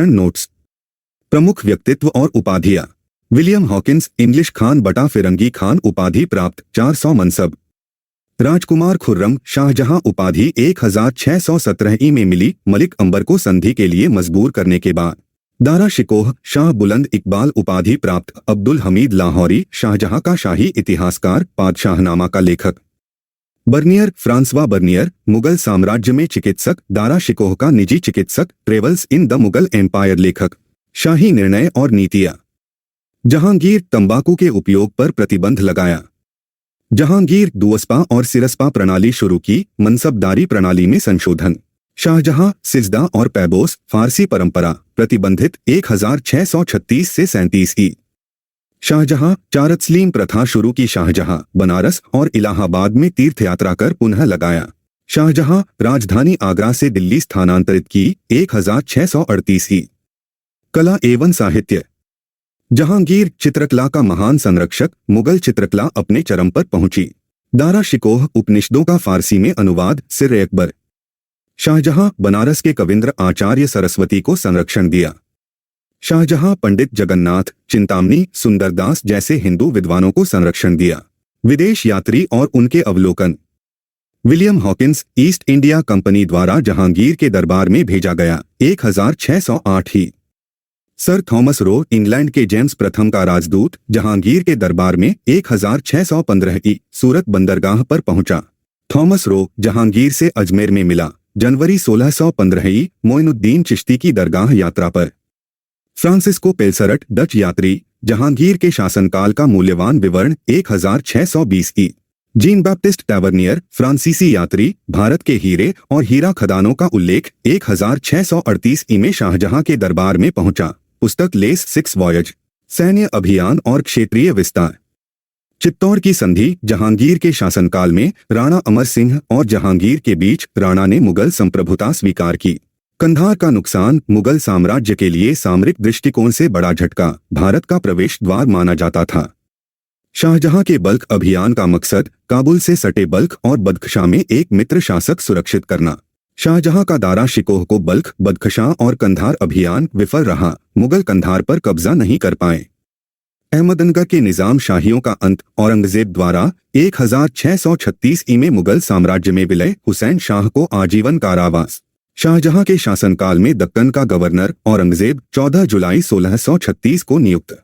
Notes. प्रमुख व्यक्तित्व और उपाधियां। विलियम हॉकिंस, इंग्लिश खान बटा फिरंगी खान उपाधि प्राप्त, 400 मनसब। राजकुमार खुर्रम, शाहजहां उपाधि 1617 ई में मिली मलिक अंबर को संधि के लिए मजबूर करने के बाद। दारा शिकोह, शाह बुलंद इकबाल उपाधि प्राप्त, अब्दुल हमीद लाहौरी, शाहजहां का शाही इतिहासकार, पादशाहनामा का लेखक। बर्नियर, फ्रांसवा बर्नियर, मुगल साम्राज्य में चिकित्सक, दारा शिकोह का निजी चिकित्सक, travels in the Mughal empire लेखक। शाही निर्णय और नीतियां। जहांगीर, तंबाकू के उपयोग पर प्रतिबंध लगाया। जहांगीर, दुअस्पा और सिरस्पा प्रणाली शुरू की, मनसबदारी प्रणाली में संशोधन। शाहजहां, सिजदा और पैबोस, फारसी परंपरा, प्रतिबंधित, 1636 से 37 ई। शाहजहां, चारतस्लीम प्रथा शुरू की। शाहजहां, बनारस और इलाहाबाद में तीर्थयात्रा कर पुनः लगाया। शाहजहां, राजधानी आगरा से दिल्ली स्थानांतरित की, 1638 ई। कला एवं साहित्य। जहांगीर, चित्रकला का महान संरक्षक, मुगल चित्रकला अपने चरम पर पहुंची। दारा शिकोह, उपनिषदों का फारसी में अनुवाद, सिर अकबर। शाहजहां, बनारस के कविंद्र आचार्य सरस्वती को संरक्षण दिया। शाहजहां, पंडित जगन्नाथ, चिंतामणी, सुंदरदास जैसे हिंदू विद्वानों को संरक्षण दिया। विदेश यात्री और उनके अवलोकन। William Hawkins, east India company द्वारा जहांगीर के दरबार में भेजा गया, 1608 ही। सर थॉमस रो, इंग्लैंड के जेम्स प्रथम का राजदूत, जहांगीर के दरबार में 1615 ई। सूरत बंदरगाह पर पहुंचा। थॉमस रो, जहांगीर से अजमेर में मिला, जनवरी 1615 ई। मोइनुद्दीन चिश्ती की दरगाह यात्रा पर। फ्रांसिस्को पेलसरट, डच यात्री, जहांगीर के शासनकाल का मूल्यवान विवरण, 1620 ई। जीन बैप्टिस्ट टैवर्नियर, फ्रांसीसी यात्री, भारत के हीरे और हीरा खदानों का उल्लेख, 1638 ई में शाहजहां के दरबार में पहुंचा। पुस्तक लेस 6 वॉयज। सैन्य अभियान और क्षेत्रीय विस्तार। चित्तौड़ की संधि। जहांगीर के शासनकाल में राणा अमर सिंह और जहांगीर के बीच राणा ने मुगल संप्रभुता स्वीकार की। कंधार का नुकसान मुगल साम्राज्य के लिए सामरिक दृष्टिकोण से बड़ा झटका, भारत का प्रवेश द्वार माना जाता था। शाहजहां के बल्ख अभियान का मकसद काबुल से सटे बल्ख और बदख्शां में एक मित्र शासक सुरक्षित करना। शाहजहां का दारा शिकोह को बल्ख, बदख्शां और कंधार अभियान विफल रहा, मुगल कंधार पर कब्जा नहीं कर पाए। अहमदनगर के निजाम शाहियों का अंत। औरंगजेब द्वारा 1636 ई में मुगल साम्राज्य में विलय। हुसैन शाह को आजीवन कारावास। शाहजहां के शासनकाल में दक्कन का गवर्नर औरंगजेब, 14 जुलाई 1636 को नियुक्त।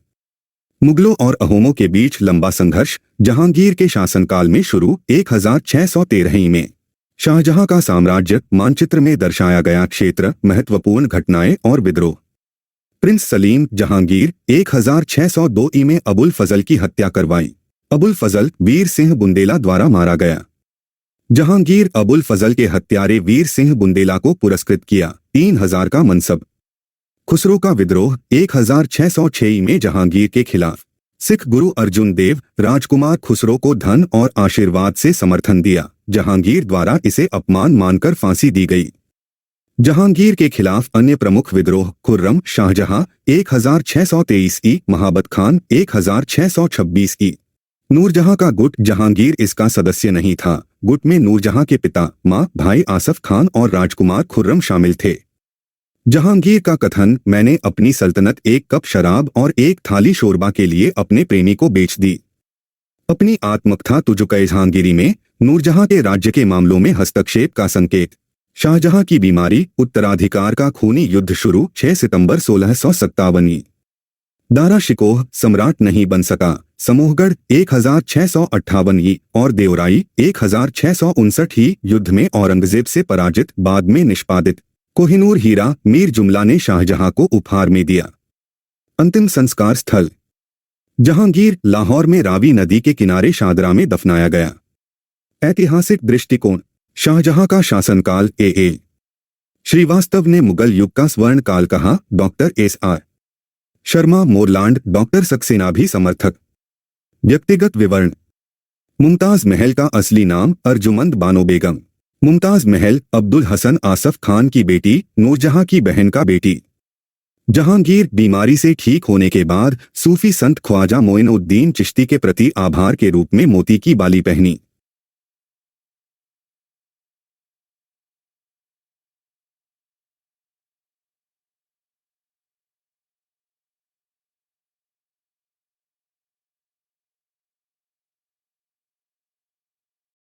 मुगलों और अहोमों के बीच लंबा संघर्ष। जहांगीर के शासनकाल में शुरू, 1613 ई में। शाहजहां का साम्राज्य मानचित्र में दर्शाया गया क्षेत्र, महत्वपूर्ण घटनाएं और विद्रोह। प्रिंस सलीम, जहांगीर, 1602 ई में अबुल फजल की हत्या करवाई। अबुल फजल वीर सिंह बुंदेला द्वारा मारा गया। जहांगीर, अबुल फजल के हत्यारे वीर सिंह बुंदेला को पुरस्कृत किया, 3000 का मनसब। खुसरो का विद्रोह, 1606 ई में जहांगीर के खिलाफ। सिख गुरु अर्जुन देव, राजकुमार खुसरो को धन और आशीर्वाद से समर्थन दिया, जहांगीर द्वारा इसे अपमान मानकर फांसी दी गई। जहांगीर के खिलाफ अन्य प्रमुख विद्रोह। खुर्रम, शाहजहां, 1623 ई। महाबत खान, 1626 ई। नूरजहां का गुट। जहांगीर इसका सदस्य नहीं था। गुट में नूरजहां के पिता, मां, भाई आसफ खान और राजकुमार खुर्रम शामिल थे। जहांगीर का कथन, मैंने अपनी सल्तनत एक कप शराब और एक थाली शोरबा के लिए अपने प्रेमी को बेच दी। अपनी आत्मकथा तुजुक-ए जहांगीरी में नूरजहां के राज्य के मामलों में हस्तक्षेप का संकेत। शाहजहां की बीमारी, उत्तराधिकार का खूनी युद्ध शुरू, 6 सितंबर 1657 ई। दारा शिकोह, सम्राट नहीं बन सका। समूहगढ़, 1658 ई और देवराई, 1659 ही। युद्ध में औरंगजेब से पराजित, बाद में निष्पादित। कोहिनूर हीरा, मीर जुमला ने शाहजहां को उपहार में दिया। अंतिम संस्कार स्थल। जहांगीर, लाहौर में रावी नदी के किनारे शादरा में दफनाया गया। ऐतिहासिक दृष्टिकोण। शाहजहां का शासनकाल। ए श्रीवास्तव ने मुगल युग का स्वर्ण काल कहा। Doctor SR. Sharma Moreland, doctor Saxena भी समर्थक। व्यक्तिगत विवरण। मुमताज महल का असली नाम अर्जुमंद बानो बेगम। मुमताज महल अब्दुल हसन आसफ खान की बेटी, नूरजहां की बहन का बेटी। जहांगीर बीमारी से ठीक होने के बाद सूफी संत ख्वाजा मोइनुद्दीन चिश्ती के प्रति आभार के रूप में मोती की बाली पहनी।